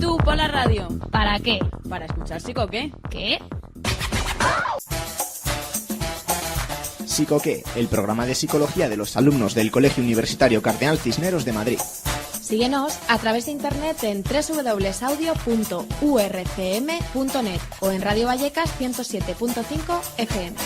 Tú, pon la radio. ¿Para qué? Para escuchar Psicoqué. ¿Qué? Psicoqué, el programa de psicología de los alumnos del Colegio Universitario Cardenal Cisneros de Madrid. Síguenos a través de internet en www.audio.urcm.net o en Radio Vallecas 107.5 FM.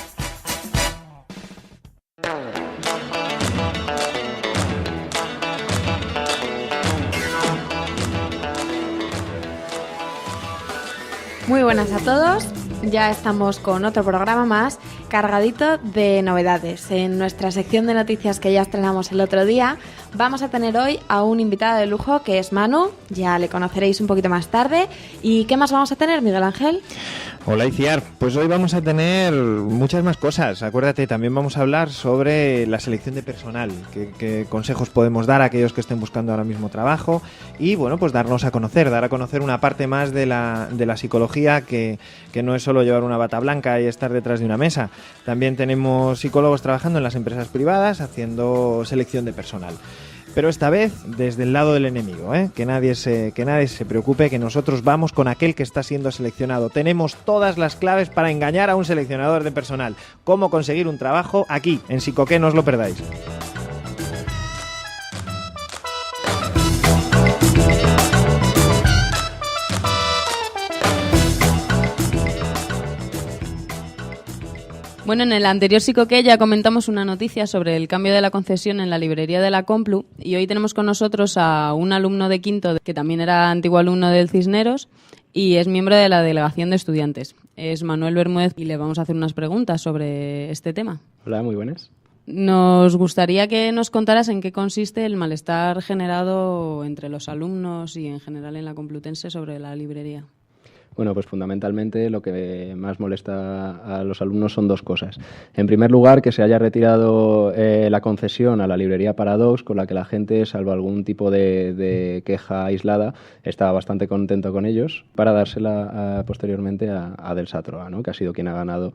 Muy buenas a todos, ya estamos con otro programa más cargadito de novedades. En nuestra sección de noticias que ya estrenamos el otro día, vamos a tener hoy a un invitado de lujo que es Manu, ya le conoceréis un poquito más tarde. ¿Y qué más vamos a tener, Miguel Ángel? Hola Iciar, pues hoy vamos a tener muchas más cosas. Acuérdate, también vamos a hablar sobre la selección de personal, qué consejos podemos dar a aquellos que estén buscando ahora mismo trabajo y bueno, pues dar a conocer una parte más de la psicología que no es solo llevar una bata blanca y estar detrás de una mesa. También tenemos psicólogos trabajando en las empresas privadas haciendo selección de personal. Pero esta vez desde el lado del enemigo, ¿eh? Que nadie se preocupe, que nosotros vamos con aquel que está siendo seleccionado. Tenemos todas las claves para engañar a un seleccionador de personal. Cómo conseguir un trabajo aquí, en Psicoqué, no os lo perdáis. Bueno, en el anterior Psicoqué ya comentamos una noticia sobre el cambio de la concesión en la librería de la Complu y hoy tenemos con nosotros a un alumno de quinto que también era antiguo alumno del Cisneros y es miembro de la delegación de estudiantes. Es Manuel Bermúdez y le vamos a hacer unas preguntas sobre este tema. Hola, muy buenas. Nos gustaría que nos contaras en qué consiste el malestar generado entre los alumnos y en general en la Complutense sobre la librería. Bueno, pues fundamentalmente lo que más molesta a los alumnos son dos cosas. En primer lugar, que se haya retirado la concesión a la librería Paradox, con la que la gente, salvo algún tipo de queja aislada, estaba bastante contento con ellos, para dársela posteriormente a Del Satroa, ¿no? Que ha sido quien ha ganado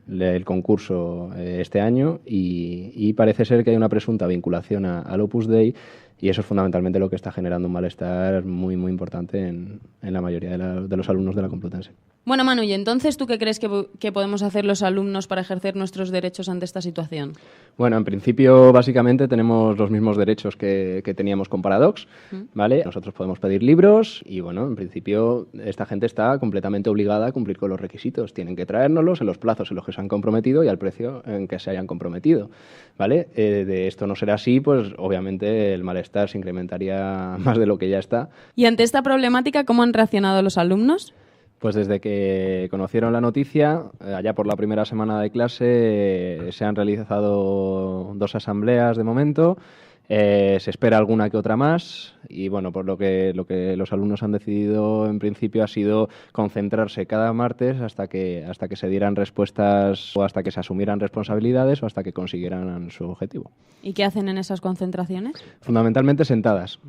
el concurso este año y parece ser que hay una presunta vinculación al Opus Dei. Y eso es fundamentalmente lo que está generando un malestar muy, muy importante en la mayoría de los alumnos de la Complutense. Bueno, Manu, ¿y entonces tú qué crees que podemos hacer los alumnos para ejercer nuestros derechos ante esta situación? Bueno, en principio, básicamente, tenemos los mismos derechos que teníamos con Paradox, ¿vale? Nosotros podemos pedir libros y, bueno, en principio, esta gente está completamente obligada a cumplir con los requisitos. Tienen que traérnoslos en los plazos en los que se han comprometido y al precio en que se hayan comprometido, ¿vale? De esto no será así, pues, obviamente, el malestar se incrementaría más de lo que ya está. ¿Y ante esta problemática, cómo han reaccionado los alumnos? Pues desde que conocieron la noticia, allá por la primera semana de clase, se han realizado 2 asambleas de momento. Se espera alguna que otra más y bueno, por lo que los alumnos han decidido en principio ha sido concentrarse cada martes hasta que se dieran respuestas o hasta que se asumieran responsabilidades o hasta que consiguieran su objetivo. ¿Y qué hacen en esas concentraciones? Fundamentalmente sentadas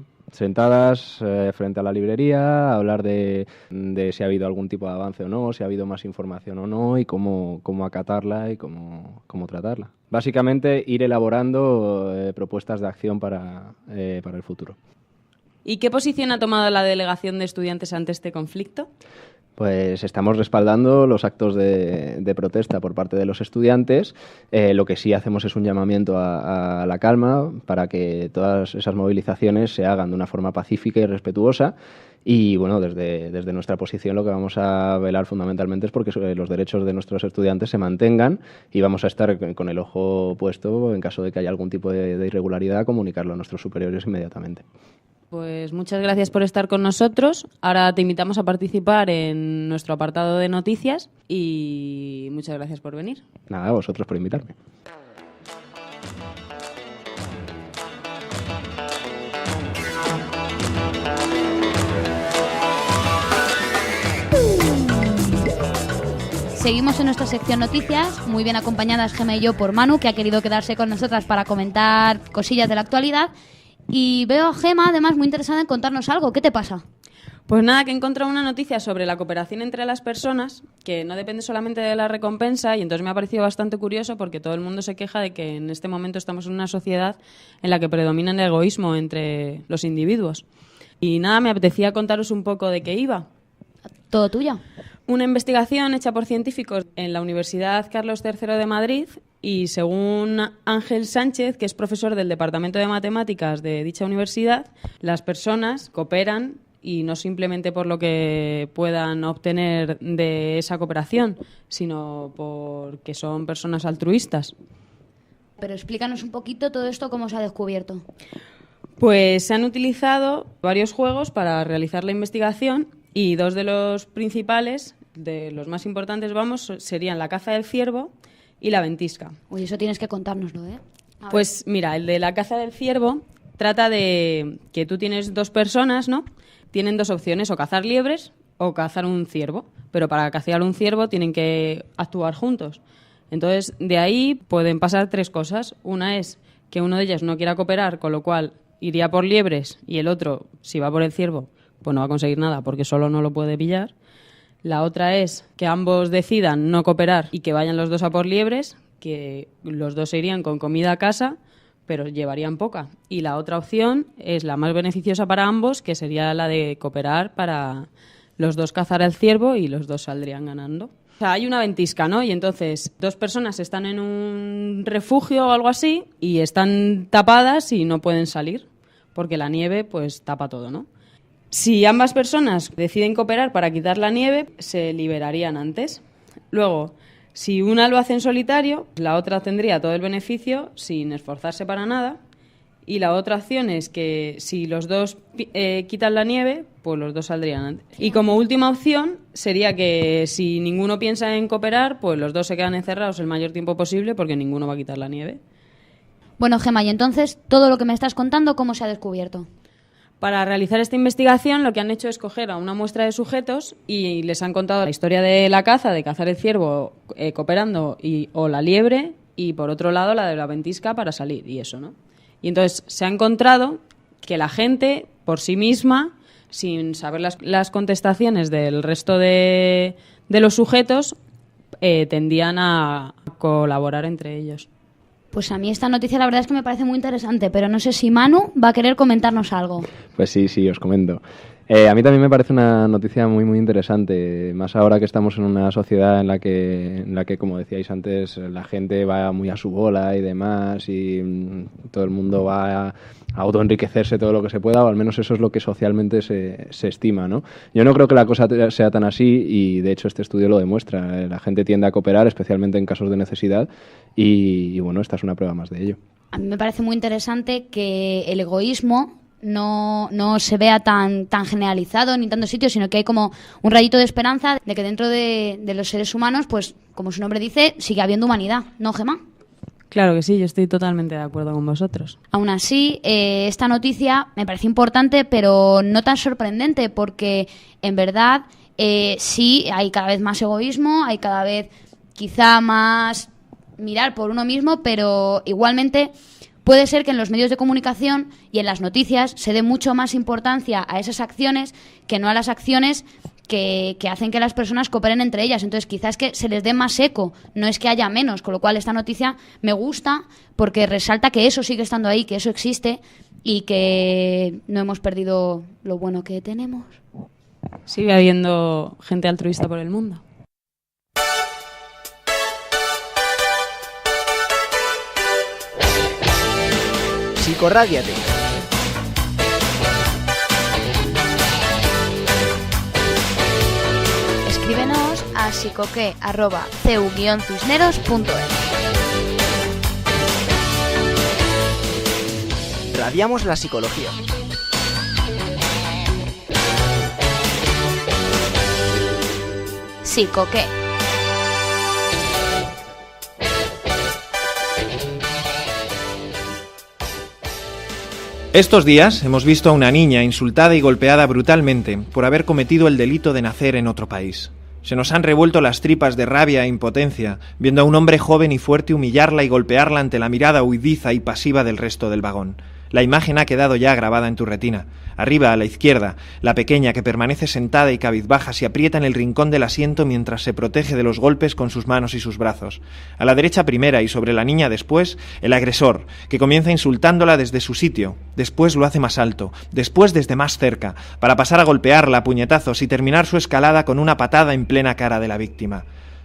frente a la librería, a hablar de si ha habido algún tipo de avance o no, si ha habido más información o no y cómo acatarla y cómo tratarla. Básicamente ir elaborando propuestas de acción para el futuro. ¿Y qué posición ha tomado la delegación de estudiantes ante este conflicto? Pues estamos respaldando los actos de protesta por parte de los estudiantes. Lo que sí hacemos es un llamamiento a la calma para que todas esas movilizaciones se hagan de una forma pacífica y respetuosa. Y bueno, desde nuestra posición lo que vamos a velar fundamentalmente es porque los derechos de nuestros estudiantes se mantengan y vamos a estar con el ojo puesto en caso de que haya algún tipo de irregularidad, comunicarlo a nuestros superiores inmediatamente. Pues muchas gracias por estar con nosotros. Ahora te invitamos a participar en nuestro apartado de noticias y muchas gracias por venir. Nada, a vosotros por invitarme. Seguimos en nuestra sección noticias, muy bien acompañadas Gemma y yo por Manu, que ha querido quedarse con nosotras para comentar cosillas de la actualidad. Y veo a Gemma, además, muy interesada en contarnos algo. ¿Qué te pasa? Pues nada, que he encontrado una noticia sobre la cooperación entre las personas, que no depende solamente de la recompensa, y entonces me ha parecido bastante curioso porque todo el mundo se queja de que en este momento estamos en una sociedad en la que predomina el egoísmo entre los individuos. Y nada, me apetecía contaros un poco de qué iba. Todo tuyo. Una investigación hecha por científicos en la Universidad Carlos III de Madrid y según Ángel Sánchez, que es profesor del Departamento de Matemáticas de dicha universidad, las personas cooperan y no simplemente por lo que puedan obtener de esa cooperación, sino porque son personas altruistas. Pero explícanos un poquito todo esto, cómo se ha descubierto. Pues se han utilizado varios juegos para realizar la investigación y dos de los principales, de los más importantes, serían la caza del ciervo y la ventisca. Uy, eso tienes que contárnoslo, ¿eh? Pues mira, el de la caza del ciervo trata de que tú tienes dos personas, ¿no? Tienen dos opciones, o cazar liebres o cazar un ciervo. Pero para cazar un ciervo tienen que actuar juntos. Entonces, de ahí pueden pasar tres cosas. Una es que uno de ellos no quiera cooperar, con lo cual iría por liebres, y el otro, si va por el ciervo, pues no va a conseguir nada porque solo no lo puede pillar. La otra es que ambos decidan no cooperar y que vayan los dos a por liebres, que los dos se irían con comida a casa, pero llevarían poca. Y la otra opción es la más beneficiosa para ambos, que sería la de cooperar para los dos cazar al ciervo y los dos saldrían ganando. O sea, hay una ventisca, ¿no? Y entonces dos personas están en un refugio o algo así y están tapadas y no pueden salir, porque la nieve pues tapa todo, ¿no? Si ambas personas deciden cooperar para quitar la nieve, se liberarían antes. Luego, si una lo hace en solitario, la otra tendría todo el beneficio sin esforzarse para nada. Y la otra opción es que si los dos quitan la nieve, pues los dos saldrían antes. Y como última opción sería que si ninguno piensa en cooperar, pues los dos se quedan encerrados el mayor tiempo posible porque ninguno va a quitar la nieve. Bueno, Gemma, y entonces, todo lo que me estás contando, ¿cómo se ha descubierto? Para realizar esta investigación lo que han hecho es coger a una muestra de sujetos y les han contado la historia de la caza, de cazar el ciervo cooperando o la liebre, y por otro lado la de la ventisca para salir y eso, ¿no? Y entonces se ha encontrado que la gente por sí misma, sin saber las contestaciones del resto de los sujetos, tendían a colaborar entre ellos. Pues a mí esta noticia la verdad es que me parece muy interesante, pero no sé si Manu va a querer comentarnos algo. Pues sí, os comento. A mí también me parece una noticia muy, muy interesante, más ahora que estamos en una sociedad en la que, como decíais antes, la gente va muy a su bola y demás, y todo el mundo va a autoenriquecerse todo lo que se pueda, o al menos eso es lo que socialmente se estima, ¿no? Yo no creo que la cosa sea tan así, y de hecho este estudio lo demuestra. La gente tiende a cooperar, especialmente en casos de necesidad, y bueno, esta es una prueba más de ello. A mí me parece muy interesante que el egoísmo no se vea tan generalizado ni en tantos sitios, sino que hay como un rayito de esperanza de que dentro de los seres humanos, pues como su nombre dice, sigue habiendo humanidad, ¿no, Gemma? Claro que sí, yo estoy totalmente de acuerdo con vosotros. Aún así, esta noticia me parece importante, pero no tan sorprendente, porque en verdad sí hay cada vez más egoísmo, hay cada vez quizá más mirar por uno mismo, pero igualmente puede ser que en los medios de comunicación y en las noticias se dé mucho más importancia a esas acciones que no a las acciones que hacen que las personas cooperen entre ellas. Entonces quizás que se les dé más eco, no es que haya menos, con lo cual esta noticia me gusta porque resalta que eso sigue estando ahí, que eso existe y que no hemos perdido lo bueno que tenemos. Sigue habiendo gente altruista por el mundo. Psicorrádiate. Escríbenos a psicoque@cu-cisneros.es. Radiamos la psicología. Psicoque. Estos días hemos visto a una niña insultada y golpeada brutalmente por haber cometido el delito de nacer en otro país. Se nos han revuelto las tripas de rabia e impotencia viendo a un hombre joven y fuerte humillarla y golpearla ante la mirada huidiza y pasiva del resto del vagón. La imagen ha quedado ya grabada en tu retina. Arriba, a la izquierda, la pequeña que permanece sentada y cabizbaja se aprieta en el rincón del asiento mientras se protege de los golpes con sus manos y sus brazos. A la derecha primera y sobre la niña después, el agresor, que comienza insultándola desde su sitio, después lo hace más alto, después desde más cerca, para pasar a golpearla a puñetazos y terminar su escalada con una patada en plena cara de la víctima.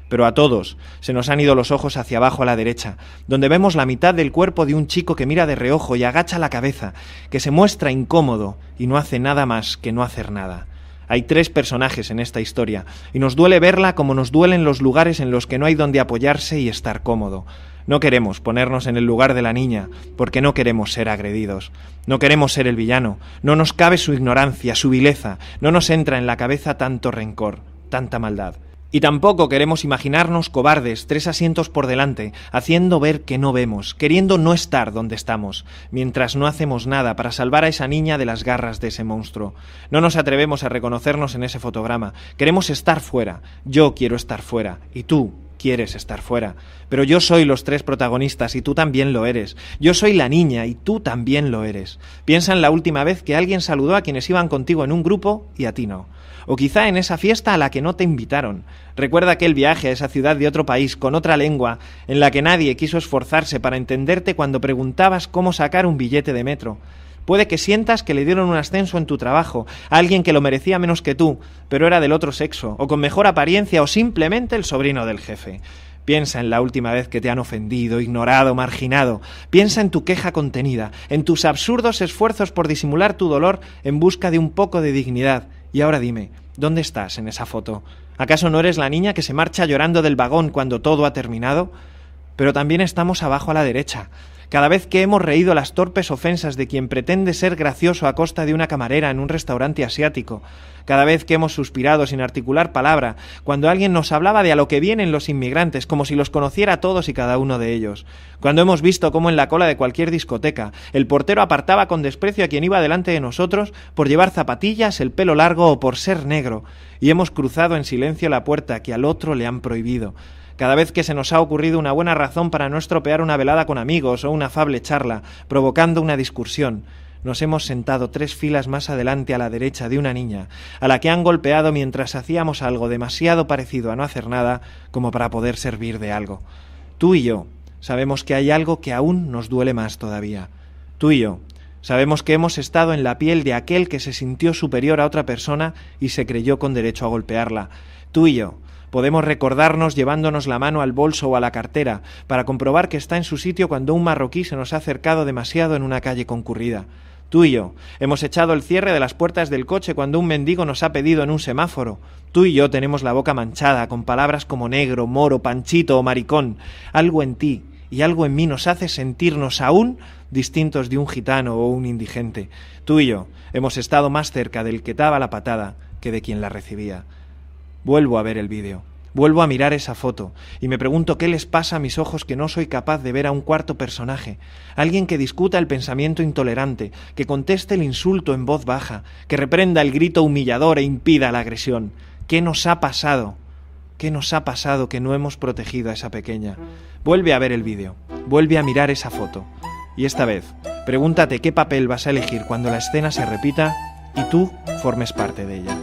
Pero a todos se nos han ido los ojos hacia abajo a la derecha, donde vemos la mitad del cuerpo de un chico que mira de reojo y agacha la cabeza, que se muestra incómodo y no hace nada más que no hacer nada. Hay 3 personajes en esta historia, y nos duele verla como nos duelen los lugares en los que no hay donde apoyarse y estar cómodo. No queremos ponernos en el lugar de la niña, porque no queremos ser agredidos. No queremos ser el villano, no nos cabe su ignorancia, su vileza, no nos entra en la cabeza tanto rencor, tanta maldad. Y tampoco queremos imaginarnos cobardes, 3 asientos por delante, haciendo ver que no vemos, queriendo no estar donde estamos, mientras no hacemos nada para salvar a esa niña de las garras de ese monstruo. No nos atrevemos a reconocernos en ese fotograma. Queremos estar fuera. Yo quiero estar fuera. Y tú quieres estar fuera. Pero yo soy los 3 protagonistas y tú también lo eres. Yo soy la niña y tú también lo eres. Piensa en la última vez que alguien saludó a quienes iban contigo en un grupo y a ti no. O quizá en esa fiesta a la que no te invitaron. Recuerda aquel viaje a esa ciudad de otro país con otra lengua en la que nadie quiso esforzarse para entenderte cuando preguntabas cómo sacar un billete de metro. Puede que sientas que le dieron un ascenso en tu trabajo a alguien que lo merecía menos que tú, pero era del otro sexo, o con mejor apariencia, o simplemente el sobrino del jefe. Piensa en la última vez que te han ofendido, ignorado, marginado. Piensa en tu queja contenida, en tus absurdos esfuerzos por disimular tu dolor en busca de un poco de dignidad. Y ahora dime, ¿dónde estás en esa foto? ¿Acaso no eres la niña que se marcha llorando del vagón cuando todo ha terminado? Pero también estamos abajo a la derecha. Cada vez que hemos reído las torpes ofensas de quien pretende ser gracioso a costa de una camarera en un restaurante asiático. Cada vez que hemos suspirado sin articular palabra cuando alguien nos hablaba de a lo que vienen los inmigrantes, como si los conociera a todos y cada uno de ellos. Cuando hemos visto cómo en la cola de cualquier discoteca el portero apartaba con desprecio a quien iba delante de nosotros por llevar zapatillas, el pelo largo o por ser negro. Y hemos cruzado en silencio la puerta que al otro le han prohibido. Cada vez que se nos ha ocurrido una buena razón para no estropear una velada con amigos o una afable charla, provocando una discusión, nos hemos sentado 3 filas más adelante a la derecha de una niña, a la que han golpeado mientras hacíamos algo demasiado parecido a no hacer nada como para poder servir de algo. Tú y yo sabemos que hay algo que aún nos duele más todavía. Tú y yo sabemos que hemos estado en la piel de aquel que se sintió superior a otra persona y se creyó con derecho a golpearla. Tú y yo podemos recordarnos llevándonos la mano al bolso o a la cartera para comprobar que está en su sitio cuando un marroquí se nos ha acercado demasiado en una calle concurrida. Tú y yo hemos echado el cierre de las puertas del coche cuando un mendigo nos ha pedido en un semáforo. Tú y yo tenemos la boca manchada con palabras como negro, moro, panchito o maricón. Algo en ti y algo en mí nos hace sentirnos aún distintos de un gitano o un indigente. Tú y yo hemos estado más cerca del que daba la patada que de quien la recibía. Vuelvo a ver el vídeo, vuelvo a mirar esa foto y me pregunto qué les pasa a mis ojos que no soy capaz de ver a un cuarto personaje, alguien que discuta el pensamiento intolerante, que conteste el insulto en voz baja, que reprenda el grito humillador e impida la agresión. ¿Qué nos ha pasado? ¿Qué nos ha pasado que no hemos protegido a esa pequeña? Vuelve a ver el vídeo, vuelve a mirar esa foto y esta vez pregúntate qué papel vas a elegir cuando la escena se repita y tú formes parte de ella.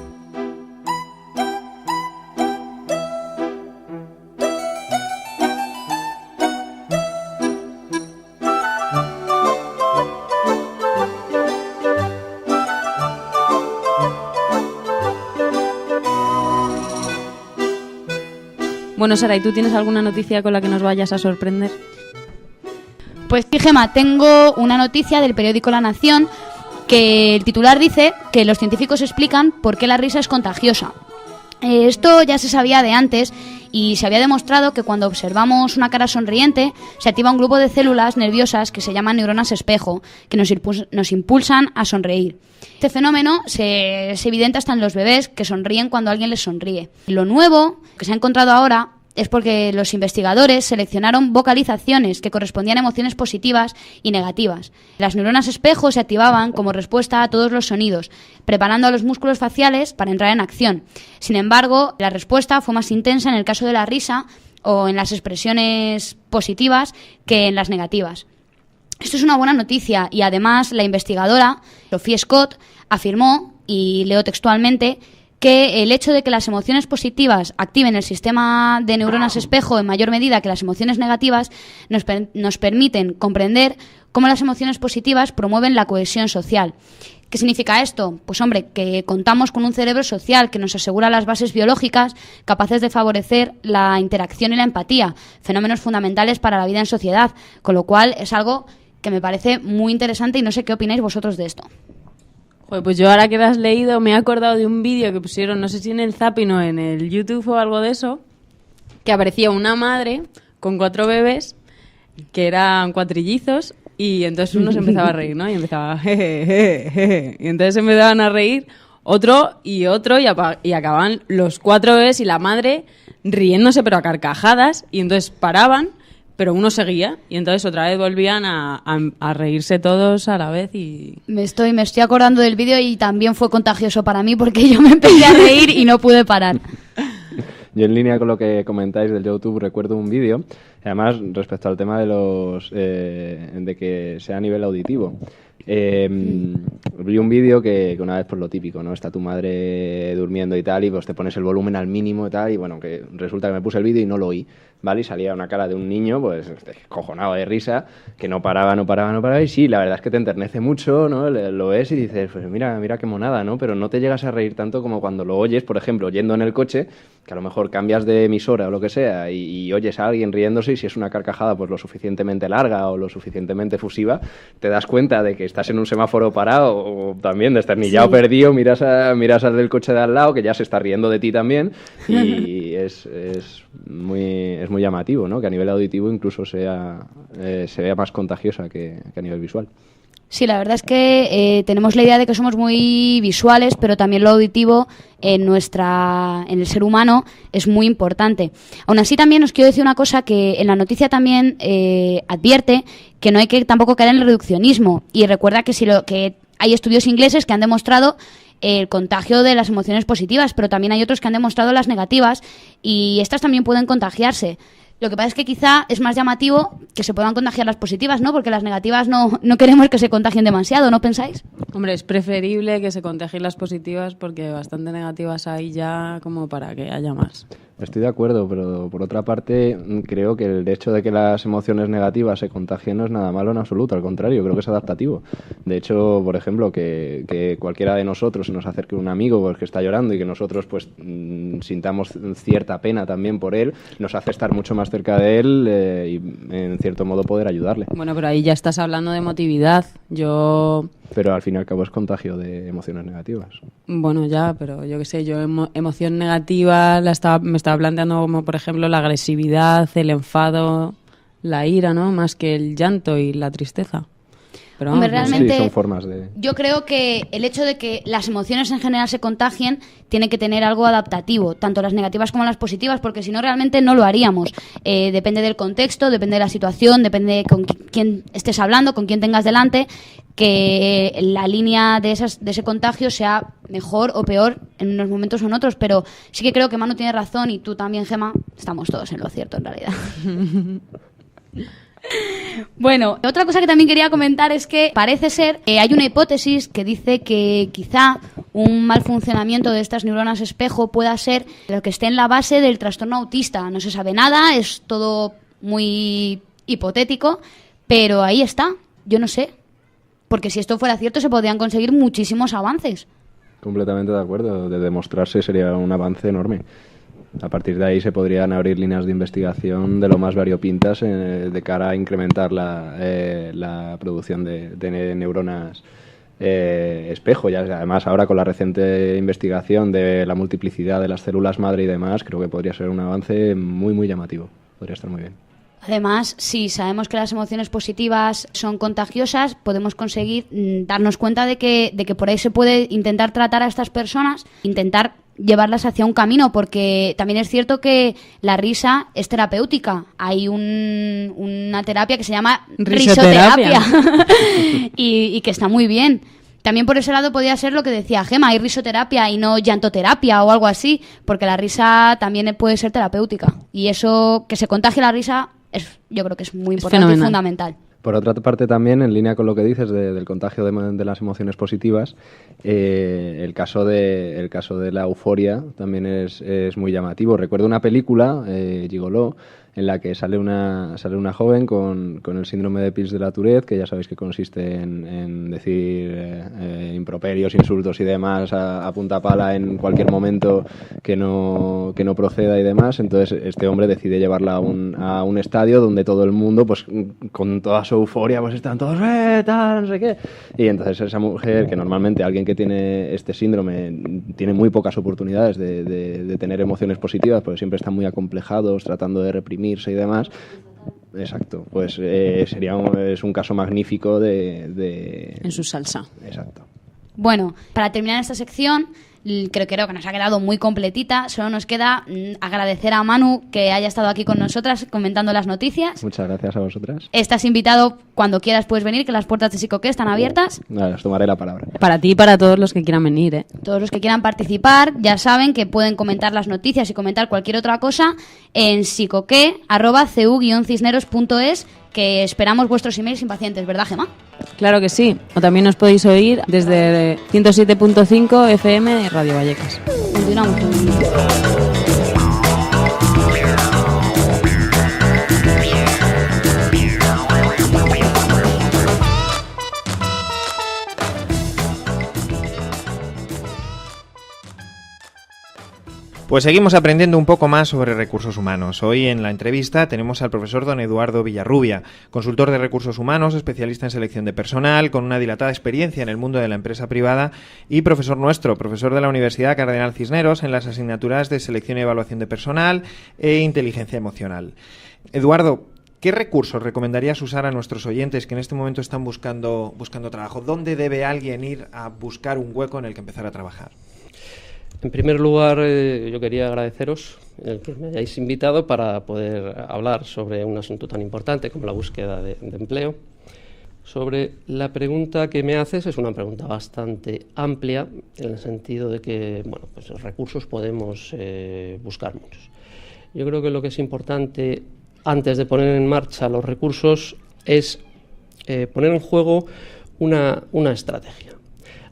Bueno, Sara, ¿y tú tienes alguna noticia con la que nos vayas a sorprender? Pues sí, Gemma, tengo una noticia del periódico La Nación que el titular dice que los científicos explican por qué la risa es contagiosa. Esto ya se sabía de antes y se había demostrado que cuando observamos una cara sonriente se activa un grupo de células nerviosas que se llaman neuronas espejo, que nos impulsan a sonreír. Este fenómeno se evidente hasta en los bebés que sonríen cuando alguien les sonríe. Lo nuevo que se ha encontrado ahora es porque los investigadores seleccionaron vocalizaciones que correspondían a emociones positivas y negativas. Las neuronas espejo se activaban como respuesta a todos los sonidos, preparando a los músculos faciales para entrar en acción. Sin embargo, la respuesta fue más intensa en el caso de la risa o en las expresiones positivas que en las negativas. Esto es una buena noticia y además la investigadora Sophie Scott afirmó, y leo textualmente, que el hecho de que las emociones positivas activen el sistema de neuronas espejo en mayor medida que las emociones negativas nos permiten comprender cómo las emociones positivas promueven la cohesión social. ¿Qué significa esto? Pues hombre, que contamos con un cerebro social que nos asegura las bases biológicas capaces de favorecer la interacción y la empatía, fenómenos fundamentales para la vida en sociedad, con lo cual es algo que me parece muy interesante y no sé qué opináis vosotros de esto. Joder, pues yo ahora que lo has leído me he acordado de un vídeo que pusieron, no sé si en el Zapping o en el YouTube o algo de eso, que aparecía una madre con 4 bebés que eran cuatrillizos y entonces uno se empezaba a reír, ¿no? Y empezaba jeje, y entonces empezaban a reír otro y acababan los 4 bebés y la madre riéndose pero a carcajadas y entonces paraban, pero uno seguía y entonces otra vez volvían a reírse todos a la vez y... Me estoy acordando del vídeo y también fue contagioso para mí porque yo me empecé a reír y no pude parar. Yo en línea con lo que comentáis del YouTube recuerdo un vídeo, además respecto al tema de de que sea a nivel auditivo. Vi un vídeo que una vez por lo típico, ¿no? Está tu madre durmiendo y tal y pues te pones el volumen al mínimo y tal y bueno, que resulta que me puse el vídeo y no lo oí, ¿vale? Y salía una cara de un niño pues cojonado de risa, que no paraba y sí, la verdad es que te enternece mucho, ¿no? Lo ves y dices, pues mira qué monada, ¿no? Pero no te llegas a reír tanto como cuando lo oyes, por ejemplo, yendo en el coche, que a lo mejor cambias de emisora o lo que sea y oyes a alguien riéndose y si es una carcajada pues lo suficientemente larga o lo suficientemente fusiva, te das cuenta de que estás en un semáforo parado o también desternillado, perdido, miras al del coche de al lado que ya se está riendo de ti también y es muy llamativo, ¿no? Que a nivel auditivo incluso se vea más contagiosa que a nivel visual. Sí, la verdad es que tenemos la idea de que somos muy visuales, pero también lo auditivo en el ser humano es muy importante. Aún así, también os quiero decir una cosa que en la noticia también advierte que no hay que tampoco caer en el reduccionismo. Y recuerda que hay estudios ingleses que han demostrado el contagio de las emociones positivas, pero también hay otros que han demostrado las negativas y estas también pueden contagiarse. Lo que pasa es que quizá es más llamativo que se puedan contagiar las positivas, ¿no? Porque las negativas no queremos que se contagien demasiado, ¿no pensáis? Hombre, es preferible que se contagien las positivas porque bastante negativas hay ya como para que haya más. Estoy de acuerdo, pero por otra parte creo que el hecho de que las emociones negativas se contagien no es nada malo en absoluto, al contrario, creo que es adaptativo. De hecho, por ejemplo, que cualquiera de nosotros se nos acerque un amigo pues, que está llorando y que nosotros pues sintamos cierta pena también por él, nos hace estar mucho más cerca de él y en cierto modo poder ayudarle. Bueno, pero ahí ya estás hablando de emotividad. Pero al fin y al cabo es contagio de emociones negativas. Bueno, ya, pero yo qué sé, emoción negativa me estaba planteando como, por ejemplo, la agresividad, el enfado, la ira, ¿no? Más que el llanto y la tristeza. Pero Hombre, realmente, sí, son formas de... Yo creo que el hecho de que las emociones en general se contagien tiene que tener algo adaptativo, tanto las negativas como las positivas, porque si no realmente no lo haríamos. Depende del contexto, depende de la situación, depende con quién estés hablando, con quién tengas delante, que la línea de ese contagio sea mejor o peor en unos momentos o en otros, pero sí que creo que Manu tiene razón y tú también, Gemma, estamos todos en lo cierto en realidad. Bueno, otra cosa que también quería comentar es que parece ser que hay una hipótesis que dice que quizá un mal funcionamiento de estas neuronas espejo pueda ser lo que esté en la base del trastorno autista. No se sabe nada, es todo muy hipotético, pero ahí está, yo no sé. Porque si esto fuera cierto se podrían conseguir muchísimos avances. Completamente de acuerdo, de demostrarse sería un avance enorme. A partir de ahí se podrían abrir líneas de investigación de lo más variopintas de cara a incrementar la producción de neuronas espejo. Ya, además, ahora con la reciente investigación de la multiplicidad de las células madre y demás, creo que podría ser un avance muy, muy llamativo. Podría estar muy bien. Además, si sabemos que las emociones positivas son contagiosas, podemos conseguir darnos cuenta de que por ahí se puede intentar tratar a estas personas, intentar llevarlas hacia un camino, porque también es cierto que la risa es terapéutica. Hay una terapia que se llama risoterapia y que está muy bien. También por ese lado podría ser lo que decía Gemma, hay risoterapia y no llantoterapia o algo así, porque la risa también puede ser terapéutica. Y eso, que se contagie la risa, yo creo que es muy importante y fundamental. Por otra parte, también, en línea con lo que dices del contagio de las emociones positivas, el caso de la euforia también es muy llamativo. Recuerdo una película, Gigoló, en la que sale una joven con el síndrome de Pils de la Tourette, que ya sabéis que consiste en decir improperios, insultos y demás a punta pala en cualquier momento que no proceda y demás. Entonces este hombre decide llevarla a un estadio donde todo el mundo, pues con toda su euforia, pues están todos tal, no sé qué. Y entonces esa mujer, que normalmente alguien que tiene este síndrome tiene muy pocas oportunidades de tener emociones positivas, porque siempre están muy acomplejados, tratando de reprimirse y demás. Exacto, pues es un caso magnífico de... En su salsa. Exacto. Bueno, para terminar esta sección, creo que nos ha quedado muy completita. Solo nos queda agradecer a Manu que haya estado aquí con nosotras comentando las noticias. Muchas gracias a vosotras. Estás invitado cuando quieras, puedes venir, que las puertas de Psicoqué están abiertas. Vale, os tomaré la palabra. Para ti y para todos los que quieran venir, ¿eh? Todos los que quieran participar ya saben que pueden comentar las noticias y comentar cualquier otra cosa en psicoque@cu-cisneros.es, que esperamos vuestros emails impacientes, ¿verdad, Gemma? Claro que sí. O también nos podéis oír desde 107.5 FM de Radio Vallecas. Continuamos. Pues seguimos aprendiendo un poco más sobre recursos humanos. Hoy en la entrevista tenemos al profesor don Eduardo Villarrubia, consultor de recursos humanos, especialista en selección de personal, con una dilatada experiencia en el mundo de la empresa privada y profesor nuestro, profesor de la Universidad Cardenal Cisneros en las asignaturas de selección y evaluación de personal e inteligencia emocional. Eduardo, ¿qué recursos recomendarías usar a nuestros oyentes que en este momento están buscando trabajo? ¿Dónde debe alguien ir a buscar un hueco en el que empezar a trabajar? En primer lugar, yo quería agradeceros el que me hayáis invitado para poder hablar sobre un asunto tan importante como la búsqueda de empleo. Sobre la pregunta que me haces, es una pregunta bastante amplia, en el sentido de que, bueno, pues los recursos podemos buscar muchos. Yo creo que lo que es importante antes de poner en marcha los recursos es poner en juego una estrategia.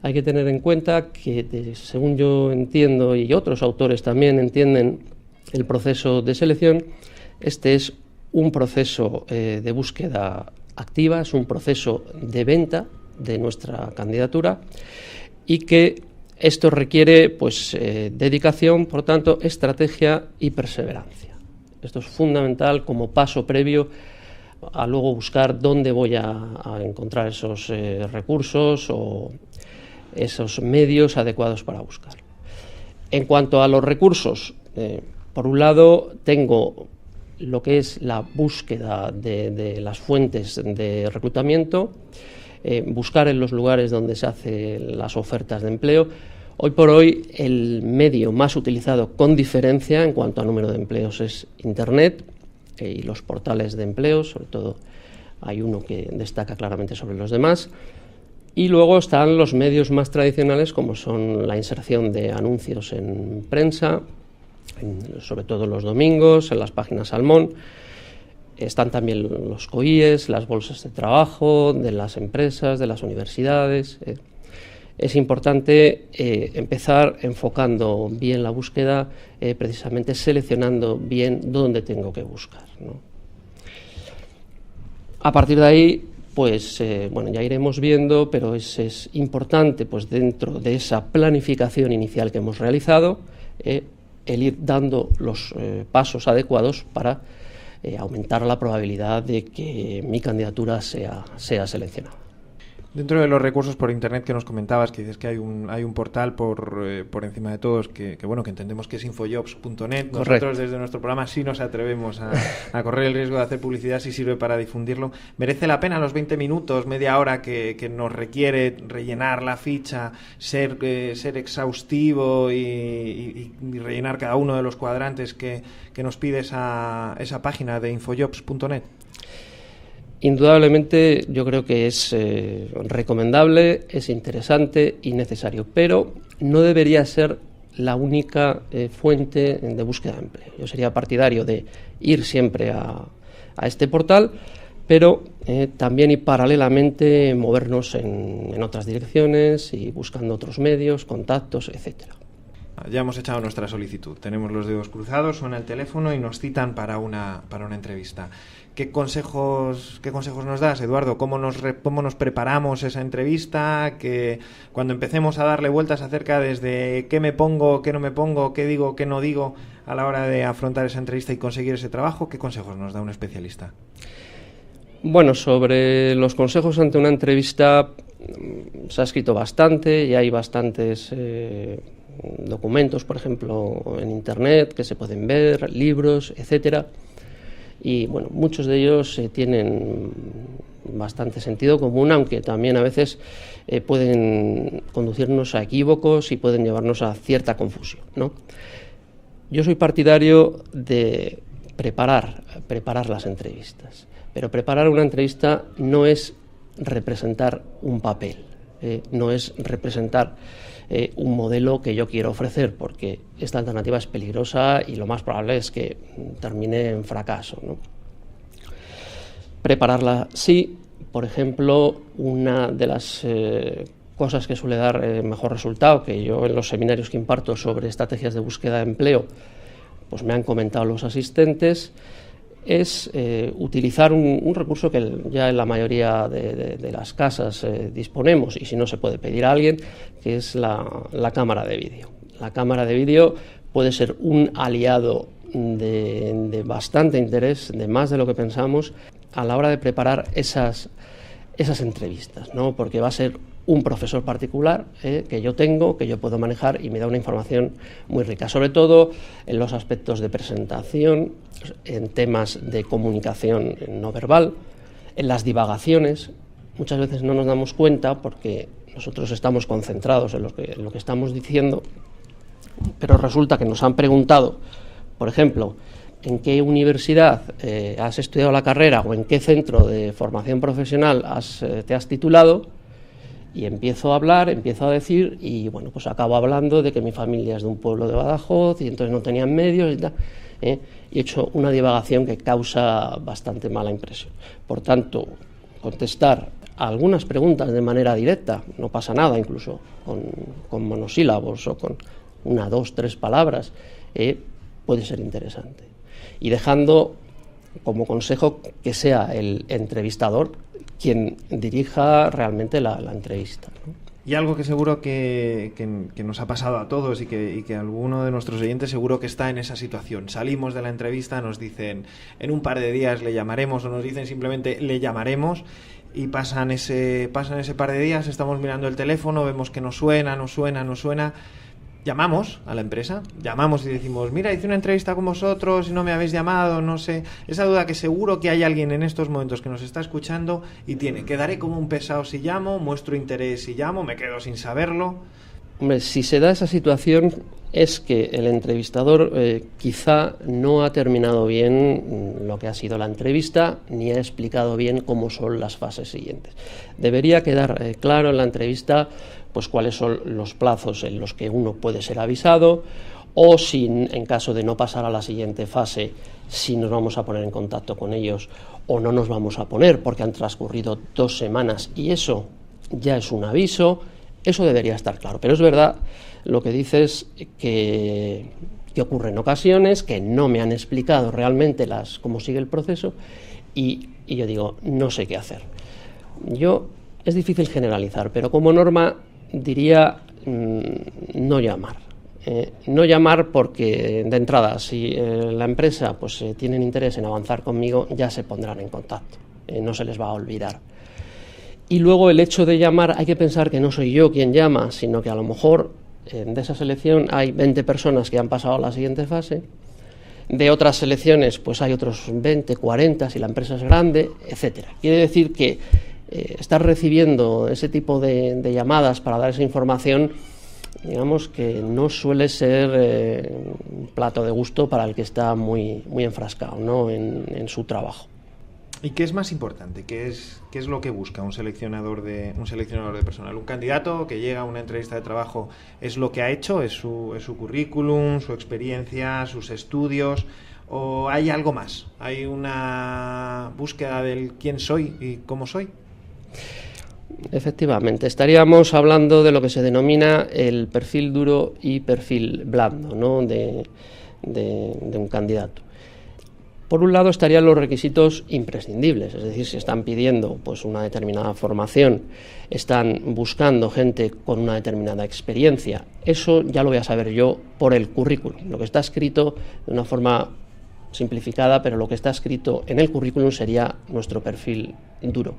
Hay que tener en cuenta que, según yo entiendo y otros autores también entienden el proceso de selección, este es un proceso de búsqueda activa, es un proceso de venta de nuestra candidatura y que esto requiere dedicación, por tanto, estrategia y perseverancia. Esto es fundamental como paso previo a luego buscar dónde voy a encontrar esos recursos o esos medios adecuados para buscar. En cuanto a los recursos, por un lado tengo lo que es la búsqueda de las fuentes de reclutamiento, buscar en los lugares donde se hacen las ofertas de empleo. Hoy por hoy el medio más utilizado con diferencia en cuanto a número de empleos es Internet y los portales de empleo, sobre todo hay uno que destaca claramente sobre los demás. Y luego están los medios más tradicionales, como son la inserción de anuncios en prensa, sobre todo los domingos, en las páginas Salmón. Están también los COIES, las bolsas de trabajo de las empresas, de las universidades. Es importante empezar enfocando bien la búsqueda, precisamente seleccionando bien dónde tengo que buscar, ¿no? A partir de ahí, ya iremos viendo, pero es importante, dentro de esa planificación inicial que hemos realizado, el ir dando los pasos adecuados para aumentar la probabilidad de que mi candidatura sea seleccionada. Dentro de los recursos por Internet que nos comentabas, que dices que hay un portal por encima de todos que entendemos que es infojobs.net. Nosotros desde nuestro programa sí nos atrevemos a correr el riesgo de hacer publicidad si sirve para difundirlo. ¿Merece la pena los 20 minutos, media hora que nos requiere rellenar la ficha, ser exhaustivo y rellenar cada uno de los cuadrantes que nos pide esa página de infojobs.net? Indudablemente yo creo que es recomendable, es interesante y necesario, pero no debería ser la única fuente de búsqueda de empleo. Yo sería partidario de ir siempre a este portal, pero también y paralelamente movernos en otras direcciones y buscando otros medios, contactos, etcétera. Ya hemos echado nuestra solicitud, tenemos los dedos cruzados, suena el teléfono y nos citan para una entrevista. ¿Qué consejos nos das, Eduardo? ¿Cómo nos preparamos esa entrevista? Que cuando empecemos a darle vueltas acerca desde qué me pongo, qué no me pongo, qué digo, qué no digo a la hora de afrontar esa entrevista y conseguir ese trabajo, ¿qué consejos nos da un especialista? Bueno, sobre los consejos ante una entrevista se ha escrito bastante y hay bastantes documentos, por ejemplo, en Internet que se pueden ver, libros, etcétera. Y bueno, muchos de ellos tienen bastante sentido común, aunque también a veces pueden conducirnos a equívocos y pueden llevarnos a cierta confusión, ¿no? Yo soy partidario de preparar las entrevistas, pero preparar una entrevista no es representar un papel, no es representar un modelo que yo quiero ofrecer, porque esta alternativa es peligrosa y lo más probable es que termine en fracaso, ¿no? Prepararla sí. Por ejemplo, una de las cosas que suele dar mejor resultado, que yo en los seminarios que imparto sobre estrategias de búsqueda de empleo, pues me han comentado los asistentes, es utilizar un recurso que ya en la mayoría de las casas disponemos, y si no se puede pedir a alguien, que es la cámara de vídeo. La cámara de vídeo puede ser un aliado de bastante interés, de más de lo que pensamos, a la hora de preparar esas entrevistas, ¿no? Porque va a ser un profesor particular que yo tengo, que yo puedo manejar y me da una información muy rica, sobre todo en los aspectos de presentación, en temas de comunicación no verbal, en las divagaciones. Muchas veces no nos damos cuenta porque nosotros estamos concentrados en lo que estamos diciendo, pero resulta que nos han preguntado, por ejemplo, en qué universidad has estudiado la carrera o en qué centro de formación profesional te has titulado, y empiezo a hablar, empiezo a decir, y bueno, pues acabo hablando de que mi familia es de un pueblo de Badajoz y entonces no tenían medios y tal, y he hecho una divagación que causa bastante mala impresión. Por tanto, contestar a algunas preguntas de manera directa, no pasa nada, incluso con monosílabos o con 1, 2, 3 palabras, puede ser interesante. Y dejando como consejo que sea el entrevistador quien dirija realmente la entrevista, ¿no? Y algo que seguro que nos ha pasado a todos y que alguno de nuestros oyentes seguro que está en esa situación. Salimos de la entrevista, nos dicen en un par de días le llamaremos, o nos dicen simplemente le llamaremos, y pasan ese par de días, estamos mirando el teléfono, vemos que no suena. Llamamos a la empresa, llamamos y decimos, mira, hice una entrevista con vosotros y no me habéis llamado, no sé. Esa duda que seguro que hay alguien en estos momentos que nos está escuchando y tiene, quedaré como un pesado si llamo, muestro interés si llamo, me quedo sin saberlo. Hombre, si se da esa situación es que el entrevistador quizá no ha terminado bien lo que ha sido la entrevista, ni ha explicado bien cómo son las fases siguientes. Debería quedar claro en la entrevista pues cuáles son los plazos en los que uno puede ser avisado, o si en caso de no pasar a la siguiente fase, si nos vamos a poner en contacto con ellos o no nos vamos a poner porque han transcurrido 2 semanas y eso ya es un aviso. Eso debería estar claro, pero es verdad lo que dices que ocurre en ocasiones, que no me han explicado realmente cómo sigue el proceso y yo digo, no sé qué hacer. Es difícil generalizar, pero como norma diría no llamar. No llamar porque de entrada, si la empresa pues tienen interés en avanzar conmigo, ya se pondrán en contacto, no se les va a olvidar. Y luego el hecho de llamar, hay que pensar que no soy yo quien llama, sino que a lo mejor de esa selección hay 20 personas que han pasado a la siguiente fase, de otras selecciones pues hay otros 20, 40 si la empresa es grande, etcétera. Quiere decir que estar recibiendo ese tipo de llamadas para dar esa información, digamos que no suele ser un plato de gusto para el que está muy enfrascado, ¿no? en su trabajo. ¿Y qué es más importante? ¿Qué es lo que busca un seleccionador de personal? Un candidato que llega a una entrevista de trabajo, ¿es lo que ha hecho? ¿Es su currículum, su experiencia, sus estudios? ¿O hay algo más? ¿Hay una búsqueda del quién soy y cómo soy? Efectivamente, estaríamos hablando de lo que se denomina el perfil duro y perfil blando, ¿no?, de un candidato. Por un lado estarían los requisitos imprescindibles, es decir, si están pidiendo pues una determinada formación, están buscando gente con una determinada experiencia, eso ya lo voy a saber yo por el currículum. Lo que está escrito de una forma simplificada, pero lo que está escrito en el currículum sería nuestro perfil duro.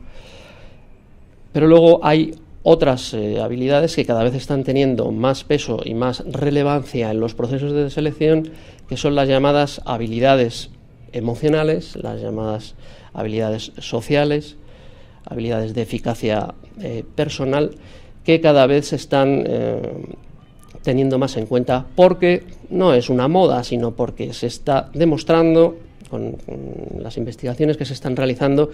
Pero luego hay otras habilidades que cada vez están teniendo más peso y más relevancia en los procesos de selección, que son las llamadas habilidades emocionales, las llamadas habilidades sociales, habilidades de eficacia personal, que cada vez se están teniendo más en cuenta, porque no es una moda, sino porque se está demostrando con las investigaciones que se están realizando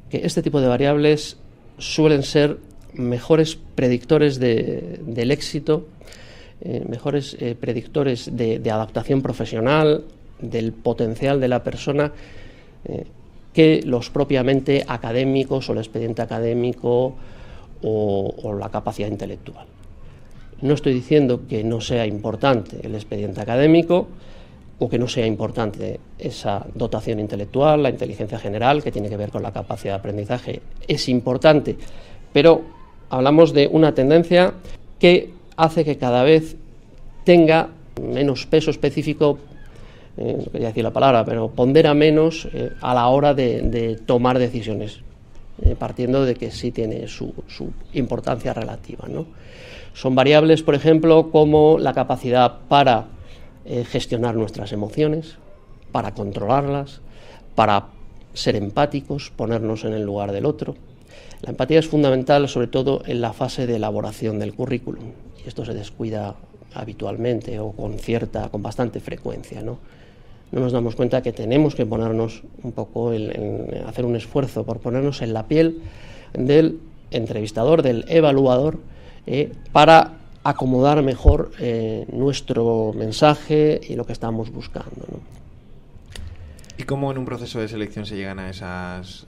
que este tipo de variables suelen ser mejores predictores del éxito, mejores predictores de adaptación profesional, del potencial de la persona, que los propiamente académicos o el expediente académico o la capacidad intelectual. No estoy diciendo que no sea importante el expediente académico o que no sea importante esa dotación intelectual, la inteligencia general, que tiene que ver con la capacidad de aprendizaje, es importante, pero hablamos de una tendencia que hace que cada vez tenga menos peso específico, no quería decir la palabra, pero pondera menos a la hora de tomar decisiones, partiendo de que sí tiene su importancia relativa, ¿no? Son variables, por ejemplo, como la capacidad para gestionar nuestras emociones, para controlarlas, para ser empáticos, ponernos en el lugar del otro. La empatía es fundamental, sobre todo en la fase de elaboración del currículum, y esto se descuida habitualmente o con bastante frecuencia, ¿no? No nos damos cuenta que tenemos que ponernos un poco, hacer un esfuerzo por ponernos en la piel del entrevistador, del evaluador, para acomodar mejor nuestro mensaje y lo que estamos buscando, ¿no? ¿Y cómo en un proceso de selección se llegan a esas,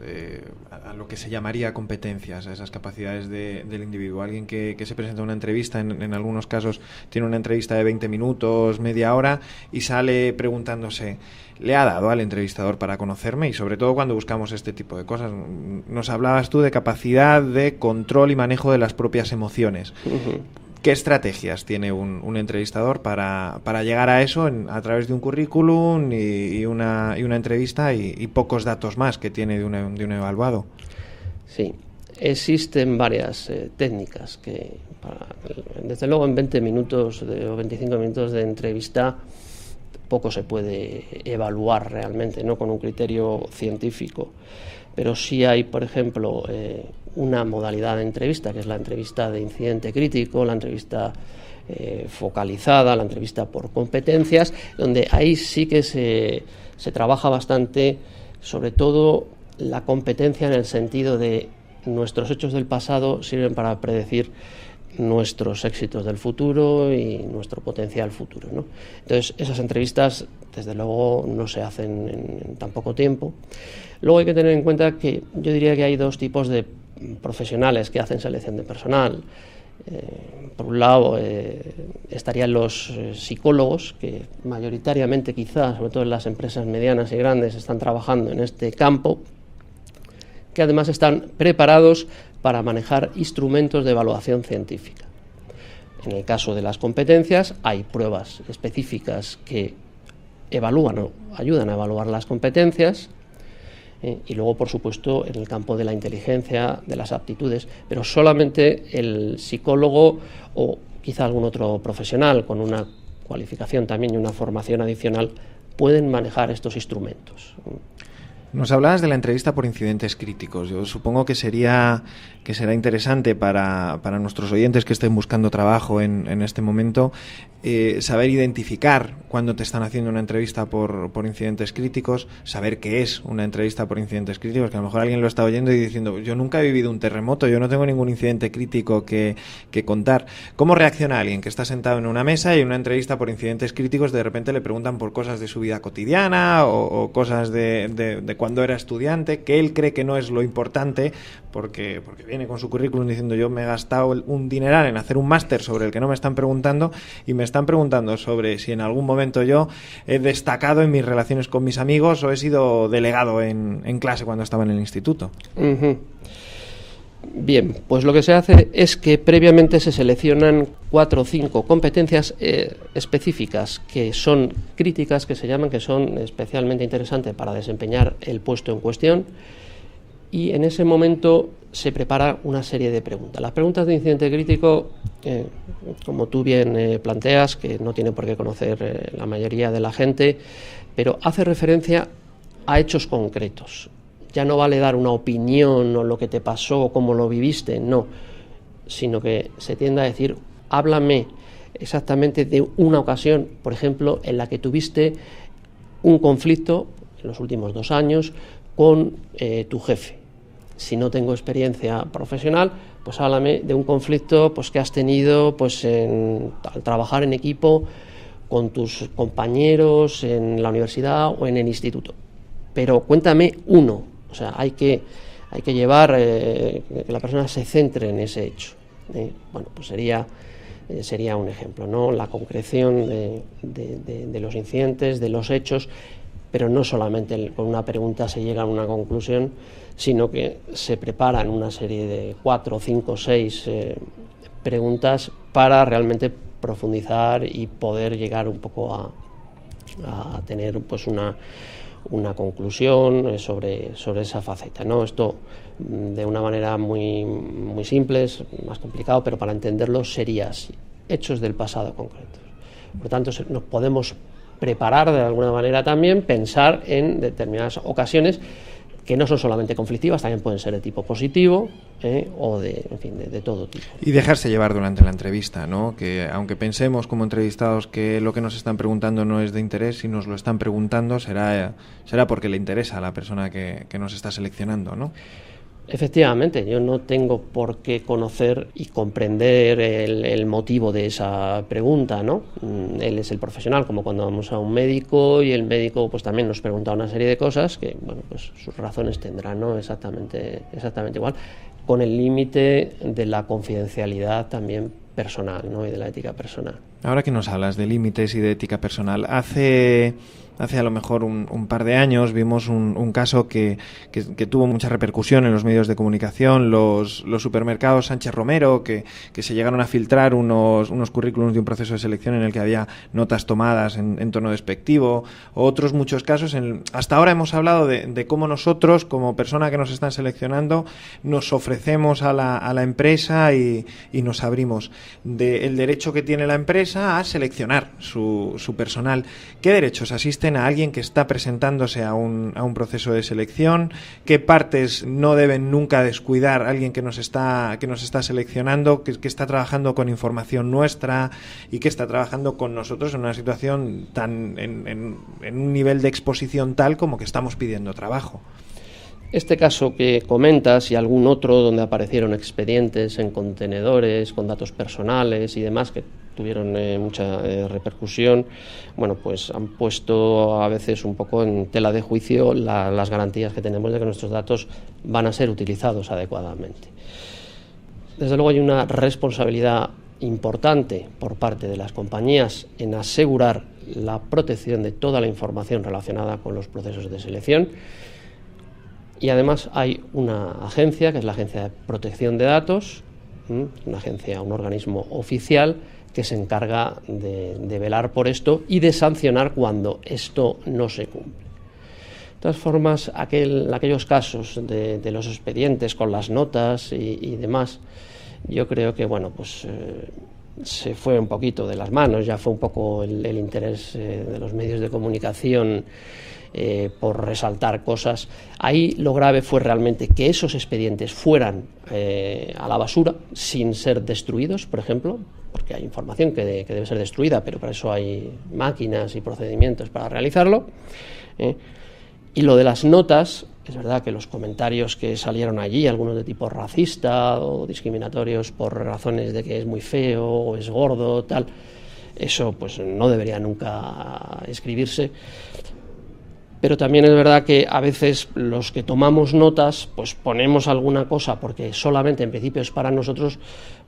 a lo que se llamaría competencias, a esas capacidades del individuo? Alguien que se presenta a una entrevista, en algunos casos tiene una entrevista de 20 minutos, media hora, y sale preguntándose, ¿le ha dado al entrevistador para conocerme? Y sobre todo cuando buscamos este tipo de cosas. Nos hablabas tú de capacidad de control y manejo de las propias emociones. Uh-huh. ¿Qué estrategias tiene un entrevistador para llegar a eso a través de un currículum y una entrevista y pocos datos más que tiene de un evaluado? Sí, existen varias técnicas que, desde luego, en 20 minutos o 25 minutos de entrevista poco se puede evaluar realmente, ¿no?, con un criterio científico. Pero sí hay, por ejemplo, una modalidad de entrevista, que es la entrevista de incidente crítico, la entrevista focalizada, la entrevista por competencias, donde ahí sí que se trabaja bastante, sobre todo la competencia en el sentido de nuestros hechos del pasado sirven para predecir nuestros éxitos del futuro y nuestro potencial futuro, ¿no? Entonces, esas entrevistas, desde luego, no se hacen en tan poco tiempo. Luego hay que tener en cuenta que yo diría que hay dos tipos de profesionales que hacen selección de personal. Por un lado estarían los psicólogos, que mayoritariamente quizás, sobre todo en las empresas medianas y grandes, están trabajando en este campo, que además están preparados para manejar instrumentos de evaluación científica. En el caso de las competencias hay pruebas específicas que evalúan o ayudan a evaluar las competencias, y luego, por supuesto, en el campo de la inteligencia, de las aptitudes, pero solamente el psicólogo o quizá algún otro profesional con una cualificación también y una formación adicional pueden manejar estos instrumentos. Nos hablabas de la entrevista por incidentes críticos. Yo supongo que será interesante para nuestros oyentes que estén buscando trabajo en este momento saber identificar cuando te están haciendo una entrevista por incidentes críticos, saber qué es una entrevista por incidentes críticos, que a lo mejor alguien lo está oyendo y diciendo, yo nunca he vivido un terremoto, yo no tengo ningún incidente crítico que contar. ¿Cómo reacciona alguien que está sentado en una mesa y en una entrevista por incidentes críticos de repente le preguntan por cosas de su vida cotidiana o cosas de cuando era estudiante, que él cree que no es lo importante porque viene con su currículum diciendo, yo me he gastado un dineral en hacer un máster sobre el que no me están preguntando y me están preguntando sobre si en algún momento yo he destacado en mis relaciones con mis amigos o he sido delegado en clase cuando estaba en el instituto? Uh-huh. Bien, pues lo que se hace es que previamente se seleccionan 4 o 5 competencias específicas que son críticas, que se llaman, que son especialmente interesantes para desempeñar el puesto en cuestión, y en ese momento se prepara una serie de preguntas. Las preguntas de incidente crítico, como tú bien planteas, que no tiene por qué conocer la mayoría de la gente, pero hace referencia a hechos concretos. Ya no vale dar una opinión o lo que te pasó o cómo lo viviste, no, sino que se tiende a decir, háblame exactamente de una ocasión, por ejemplo, en la que tuviste un conflicto en los últimos 2 años con tu jefe. Si no tengo experiencia profesional, pues háblame de un conflicto pues que has tenido pues al trabajar en equipo con tus compañeros en la universidad o en el instituto. Pero cuéntame uno. O sea, hay que llevar que la persona se centre en ese hecho. Bueno, pues sería un ejemplo, ¿no? La concreción de los incidentes, de los hechos, pero no solamente con una pregunta se llega a una conclusión, sino que se preparan una serie de 4, 5, 6 preguntas para realmente profundizar y poder llegar un poco a tener pues una conclusión sobre esa faceta, ¿no? Esto de una manera muy, muy simple, es más complicado, pero para entenderlo sería así, hechos del pasado concretos. Por tanto, nos podemos preparar de alguna manera también, pensar en determinadas ocasiones que no son solamente conflictivas, también pueden ser de tipo positivo o de todo tipo. Y dejarse llevar durante la entrevista, ¿no? Que aunque pensemos como entrevistados que lo que nos están preguntando no es de interés, si nos lo están preguntando será porque le interesa a la persona que nos está seleccionando, ¿no? Efectivamente, yo no tengo por qué conocer y comprender el motivo de esa pregunta, ¿no? Él es el profesional, como cuando vamos a un médico y el médico pues también nos pregunta una serie de cosas que, bueno, pues sus razones tendrán, ¿no? Exactamente igual, con el límite de la confidencialidad también personal, ¿no? Y de la ética personal. Ahora que nos hablas de límites y de ética personal, hace a lo mejor un par de años vimos un caso que tuvo mucha repercusión en los medios de comunicación, los supermercados Sánchez Romero, que se llegaron a filtrar unos currículums de un proceso de selección en el que había notas tomadas en tono despectivo, otros muchos casos. Hasta ahora hemos hablado de cómo nosotros, como persona que nos están seleccionando, nos ofrecemos a la empresa y nos abrimos del derecho que tiene la empresa a seleccionar su personal. ¿Qué derechos asisten a alguien que está presentándose a un proceso de selección? ¿Qué partes no deben nunca descuidar alguien que nos está seleccionando, que está trabajando con información nuestra y que está trabajando con nosotros en una situación en un nivel de exposición tal como que estamos pidiendo trabajo? Este caso que comentas y algún otro donde aparecieron expedientes en contenedores con datos personales y demás que tuvieron mucha repercusión, bueno, pues han puesto a veces un poco en tela de juicio las garantías que tenemos de que nuestros datos van a ser utilizados adecuadamente. Desde luego hay una responsabilidad importante por parte de las compañías en asegurar la protección de toda la información relacionada con los procesos de selección. Y además hay una agencia, que es la Agencia de Protección de Datos, un organismo oficial que se encarga de velar por esto y de sancionar cuando esto no se cumple. De todas formas, aquellos casos de los expedientes con las notas y demás, yo creo que bueno, pues se fue un poquito de las manos, ya fue un poco el interés de los medios de comunicación por resaltar cosas. Ahí lo grave fue realmente que esos expedientes fueran a la basura sin ser destruidos, por ejemplo, porque hay información que debe ser destruida, pero para eso hay máquinas y procedimientos para realizarlo. Y lo de las notas, es verdad que los comentarios que salieron allí, algunos de tipo racista o discriminatorios por razones de que es muy feo o es gordo, tal, eso pues no debería nunca escribirse. Pero también es verdad que a veces los que tomamos notas pues ponemos alguna cosa porque solamente en principio es para nosotros,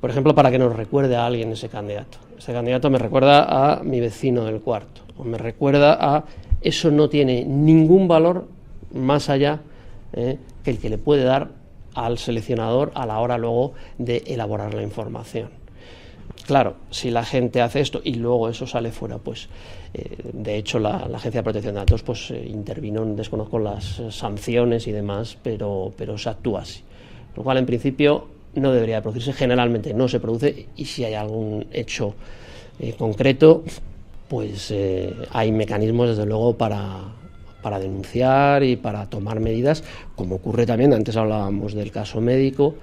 por ejemplo, para que nos recuerde a alguien ese candidato. Ese candidato me recuerda a mi vecino del cuarto, o me recuerda a... Eso no tiene ningún valor más allá que el que le puede dar al seleccionador a la hora luego de elaborar la información. Claro, si la gente hace esto y luego eso sale fuera, pues de hecho la Agencia de Protección de Datos pues intervino, desconozco las sanciones y demás, pero se actúa así. Lo cual en principio no debería de producirse, generalmente no se produce, y si hay algún hecho concreto, pues hay mecanismos desde luego para denunciar y para tomar medidas, como ocurre también, antes hablábamos del caso médico,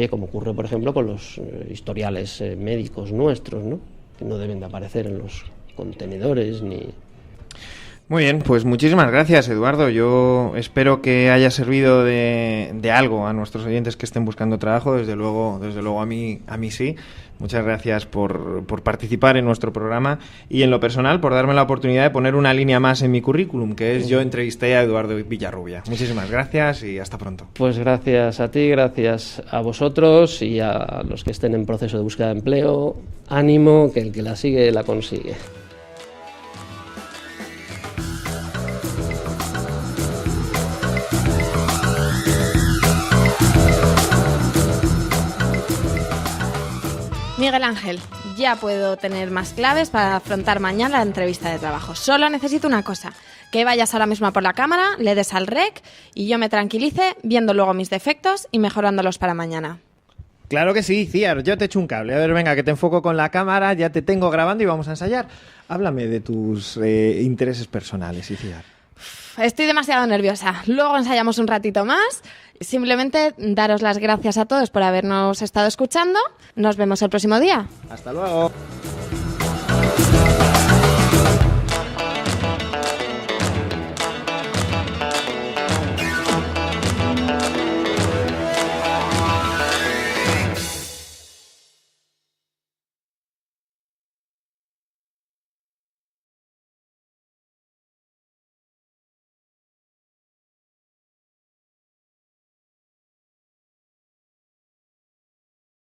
como ocurre por ejemplo con los historiales médicos nuestros, ¿no? Que no deben de aparecer en los contenedores ni... Muy bien, pues muchísimas gracias, Eduardo. Yo espero que haya servido de algo a nuestros oyentes que estén buscando trabajo. Desde luego a mí sí. Muchas gracias por participar en nuestro programa y en lo personal por darme la oportunidad de poner una línea más en mi currículum, que es yo entrevisté a Eduardo Villarrubia. Muchísimas gracias y hasta pronto. Pues gracias a ti, gracias a vosotros y a los que estén en proceso de búsqueda de empleo. Ánimo, que el que la sigue la consigue. Miguel Ángel, ya puedo tener más claves para afrontar mañana la entrevista de trabajo. Solo necesito una cosa, que vayas ahora mismo por la cámara, le des al rec y yo me tranquilice viendo luego mis defectos y mejorándolos para mañana. Claro que sí, Ciar, yo te echo un cable. A ver, venga, que te enfoco con la cámara, ya te tengo grabando y vamos a ensayar. Háblame de tus intereses personales, Ciar. Estoy demasiado nerviosa. Luego ensayamos un ratito más. Simplemente daros las gracias a todos por habernos estado escuchando. Nos vemos el próximo día. Hasta luego.